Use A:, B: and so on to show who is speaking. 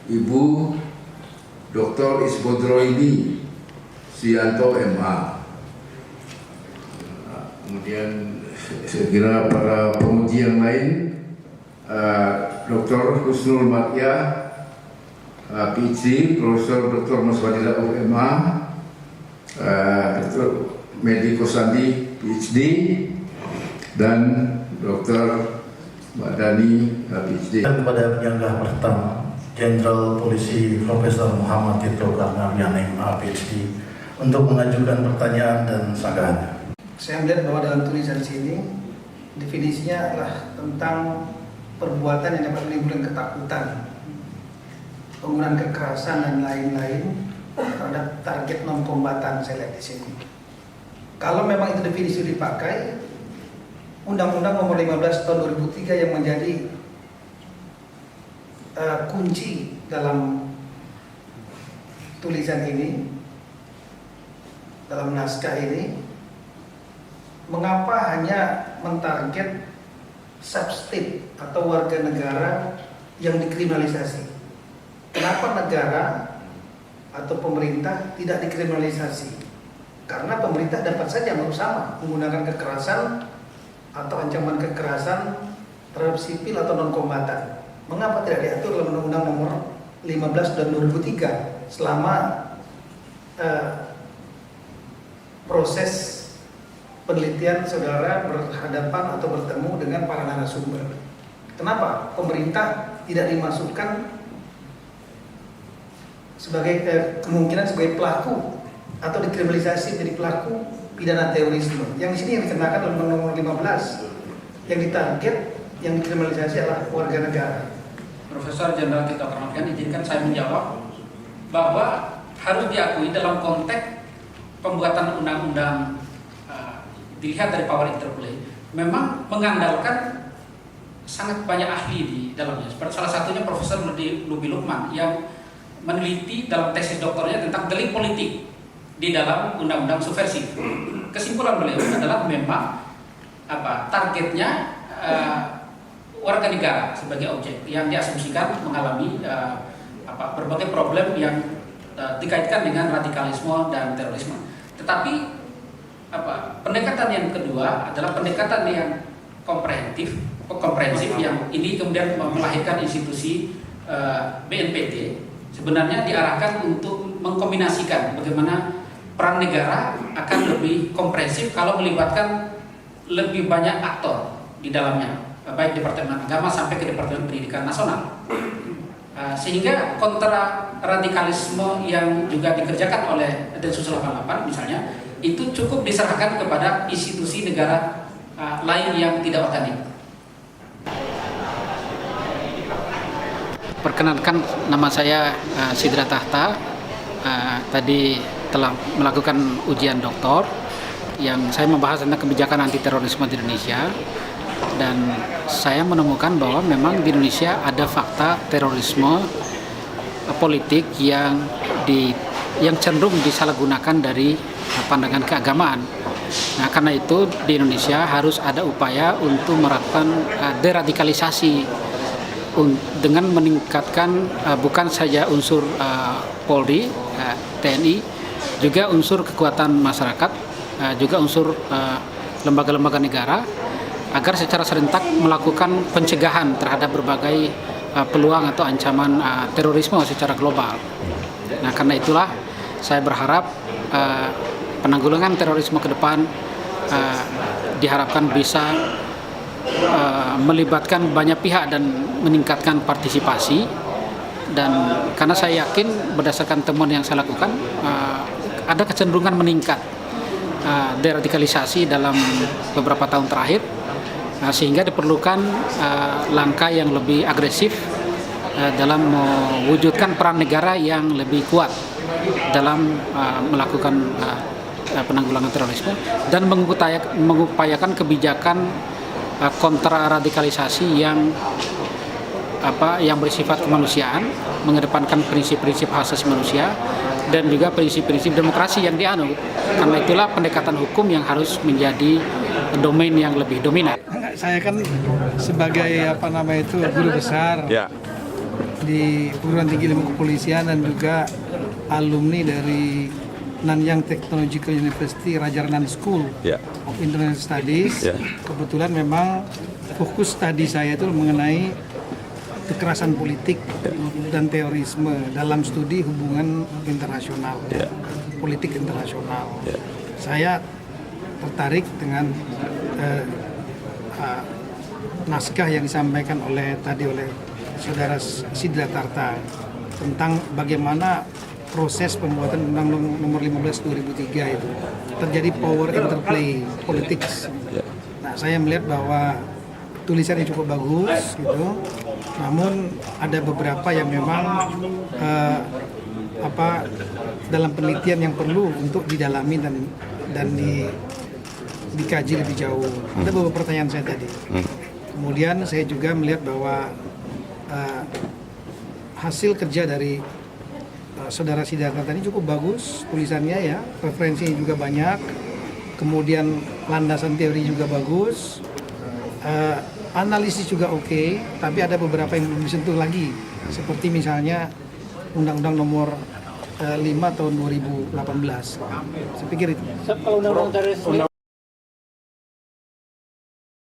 A: Ibu Dr. Isbodroini Sianto MA. Kemudian saya kira para penguji yang lain, Dr. Husnul Matia, PhD, Profesor Dr. Maswadi Rauf MA, Dr. Medi Kosandi, PhD, dan Dr. Mbak Dani, PhD.
B: Kepada penyanggah pertama, Jenderal Polisi Profesor Muhammad Tito Karnavian MA, PhD, untuk mengajukan pertanyaan dan sanggahannya.
C: Saya melihat bahwa dalam tulisan sini definisinya adalah tentang perbuatan yang dapat menimbulkan ketakutan, penggunaan kekerasan dan lain-lain terhadap target non-kombatan. Saya lihat di sini. Kalau memang itu definisi dipakai, Undang-Undang Nomor 15 Tahun 2003 yang menjadi kunci dalam tulisan ini, dalam naskah ini, mengapa hanya mentarget substate atau warga negara yang dikriminalisasi? Kenapa negara atau pemerintah tidak dikriminalisasi? Karena pemerintah dapat saja berusaha menggunakan kekerasan atau ancaman kekerasan terhadap sipil atau non-kombatan. Mengapa tidak diatur dalam Undang-Undang Nomor 15 dan 2003 selama proses penelitian saudara berhadapan atau bertemu dengan para narasumber? Kenapa pemerintah tidak dimasukkan sebagai kemungkinan sebagai pelaku atau dikriminalisasi menjadi pelaku pidana terorisme? Yang di sini yang dikenakan dalam Undang-Undang Nomor 15, yang ditarget, yang dikriminalisasi adalah warga negara.
D: Profesor Jenderal Tito Karnavian, izinkan saya menjawab bahwa harus diakui dalam konteks pembuatan undang-undang dilihat dari power interplay, memang mengandalkan sangat banyak ahli di dalamnya. Seperti salah satunya Profesor Lubi Lukman yang meneliti dalam tesis doktornya tentang delik politik di dalam undang-undang subversif. Kesimpulan beliau adalah memang targetnya warga negara sebagai objek yang diasumsikan mengalami berbagai problem yang dikaitkan dengan radikalisme dan terorisme. Tetapi pendekatan yang kedua adalah pendekatan yang komprehensif yang ini kemudian melahirkan institusi BNPT. Sebenarnya diarahkan untuk mengkombinasikan bagaimana peran negara akan lebih komprehensif kalau melibatkan lebih banyak aktor di dalamnya, baik Departemen Agama sampai ke Departemen Pendidikan Nasional. Sehingga kontra radikalisme yang juga dikerjakan oleh Densus 88 misalnya, itu cukup diserahkan kepada institusi negara lain yang tidak organik. Perkenalkan, nama saya Sidra Tahta. Tadi telah melakukan ujian doktor yang saya membahas tentang kebijakan anti terorisme di Indonesia, dan saya menemukan bahwa memang di Indonesia ada fakta terorisme politik yang cenderung disalahgunakan dari pandangan keagamaan. Nah, karena itu di Indonesia harus ada upaya untuk melakukan deradikalisasi dengan meningkatkan bukan saja unsur Polri, TNI, juga unsur kekuatan masyarakat, juga unsur lembaga-lembaga negara, agar secara serentak melakukan pencegahan terhadap berbagai peluang atau ancaman terorisme secara global. Nah, karena itulah saya berharap penanggulangan terorisme ke depan diharapkan bisa melibatkan banyak pihak dan meningkatkan partisipasi. Dan karena saya yakin berdasarkan temuan yang saya lakukan ada kecenderungan meningkat deradikalisasi dalam beberapa tahun terakhir, sehingga diperlukan langkah yang lebih agresif dalam mewujudkan peran negara yang lebih kuat dalam melakukan penanggulangan terorisme dan mengupayakan kebijakan kontra radikalisasi yang bersifat kemanusiaan, mengedepankan prinsip-prinsip hak asasi manusia dan juga prinsip-prinsip demokrasi yang dianut. Karena itulah pendekatan hukum yang harus menjadi domain yang lebih dominan.
E: Saya kan sebagai guru besar.
F: Ya.
C: di perguruan tinggi ilmu kepolisian dan juga alumni dari Nanyang Technological University Rajarnan School
E: Ya.
C: of International Studies.
E: Ya.
C: Kebetulan memang fokus studi saya itu mengenai kekerasan politik dan terorisme dalam studi hubungan internasional,
E: Ya.
C: politik internasional.
E: Ya.
C: Saya tertarik dengan naskah yang disampaikan oleh saudara Sidra Tarta tentang bagaimana proses pembuatan Undang-Undang Nomor 15 2003 itu terjadi power interplay politics.
E: Ya.
C: Nah, saya melihat bahwa tulisannya cukup bagus gitu. Namun ada beberapa yang memang dalam penelitian yang perlu untuk didalami dan dikaji lebih jauh. Ada beberapa pertanyaan saya tadi. Kemudian saya juga melihat bahwa hasil kerja dari saudara Sidarta tadi cukup bagus tulisannya ya, referensinya juga banyak, kemudian landasan teori juga bagus, analisis juga oke, tapi ada beberapa yang belum disentuh lagi, seperti misalnya Undang-Undang Nomor 5 tahun 2018. Saya pikir itu.
F: Kalau undang-undang terorisme